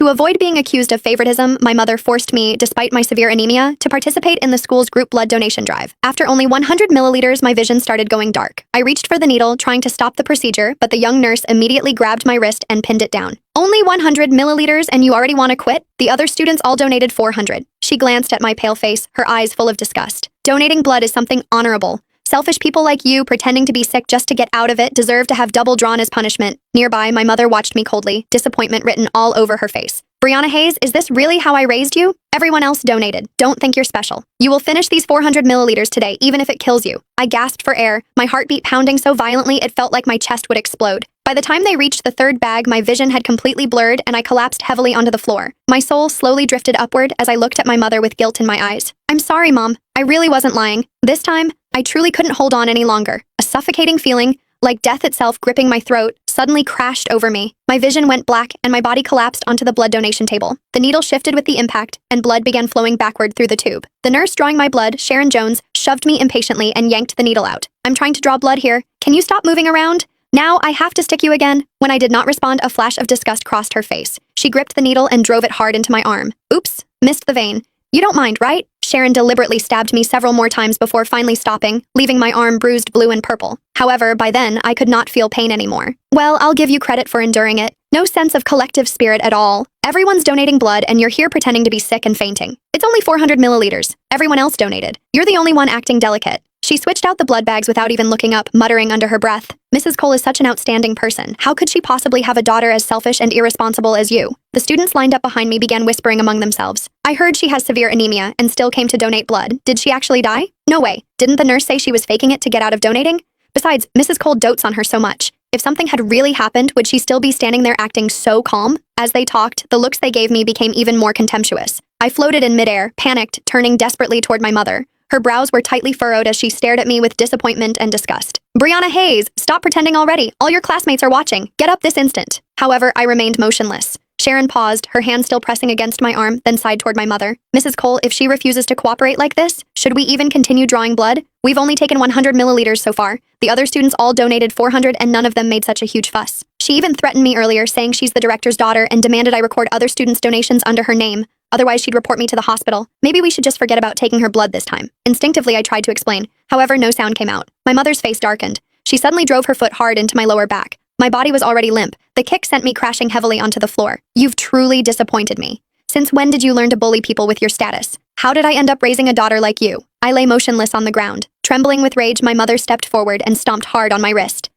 To avoid being accused of favoritism, my mother forced me, despite my severe anemia, to participate in the school's group blood donation drive. After only 100 milliliters, my vision started going dark. I reached for the needle, trying to stop the procedure, but the young nurse immediately grabbed my wrist and pinned it down. Only 100 milliliters and you already want to quit? The other students all donated 400. She glanced at my pale face, her eyes full of disgust. Donating blood is something honorable. Selfish people like you, pretending to be sick just to get out of it, deserve to have double drawn as punishment. Nearby, my mother watched me coldly, disappointment written all over her face. Brianna Hayes, is this really how I raised you? Everyone else donated. Don't think you're special. You will finish these 400 milliliters today, even if it kills you. I gasped for air, my heartbeat pounding so violently it felt like my chest would explode. By the time they reached the third bag, my vision had completely blurred and I collapsed heavily onto the floor. My soul slowly drifted upward as I looked at my mother with guilt in my eyes. I'm sorry, Mom. I really wasn't lying. This time, I truly couldn't hold on any longer. A suffocating feeling, like death itself gripping my throat, suddenly crashed over me. My vision went black and my body collapsed onto the blood donation table. The needle shifted with the impact and blood began flowing backward through the tube. The nurse drawing my blood, Sharon Jones, shoved me impatiently and yanked the needle out. I'm trying to draw blood here. Can you stop moving around? Now I have to stick you again. When I did not respond, a flash of disgust crossed her face. She gripped the needle and drove it hard into my arm. Oops, missed the vein. You don't mind, right? Sharon deliberately stabbed me several more times before finally stopping, leaving my arm bruised blue and purple. However, by then, I could not feel pain anymore. Well, I'll give you credit for enduring it. No sense of collective spirit at all. Everyone's donating blood and you're here pretending to be sick and fainting. It's only 400 milliliters. Everyone else donated. You're the only one acting delicate. She switched out the blood bags without even looking up, muttering under her breath. Mrs. Cole is such an outstanding person. How could she possibly have a daughter as selfish and irresponsible as you? The students lined up behind me began whispering among themselves. I heard she has severe anemia and still came to donate blood. Did she actually die? No way. Didn't the nurse say she was faking it to get out of donating? Besides, Mrs. Cole dotes on her so much. If something had really happened, would she still be standing there acting so calm? As they talked, the looks they gave me became even more contemptuous. I floated in midair, panicked, turning desperately toward my mother. Her brows were tightly furrowed as she stared at me with disappointment and disgust. Brianna Hayes, stop pretending already. All your classmates are watching. Get up this instant. However, I remained motionless. Sharon paused, her hand still pressing against my arm, then sighed toward my mother. Mrs. Cole, if she refuses to cooperate like this, should we even continue drawing blood? We've only taken 100 milliliters so far. The other students all donated 400 and none of them made such a huge fuss. She even threatened me earlier, saying she's the director's daughter and demanded I record other students' donations under her name. Otherwise, she'd report me to the hospital. Maybe we should just forget about taking her blood this time. Instinctively, I tried to explain. However, no sound came out. My mother's face darkened. She suddenly drove her foot hard into my lower back. My body was already limp. The kick sent me crashing heavily onto the floor. You've truly disappointed me. Since when did you learn to bully people with your status? How did I end up raising a daughter like you? I lay motionless on the ground. Trembling with rage, my mother stepped forward and stomped hard on my wrist.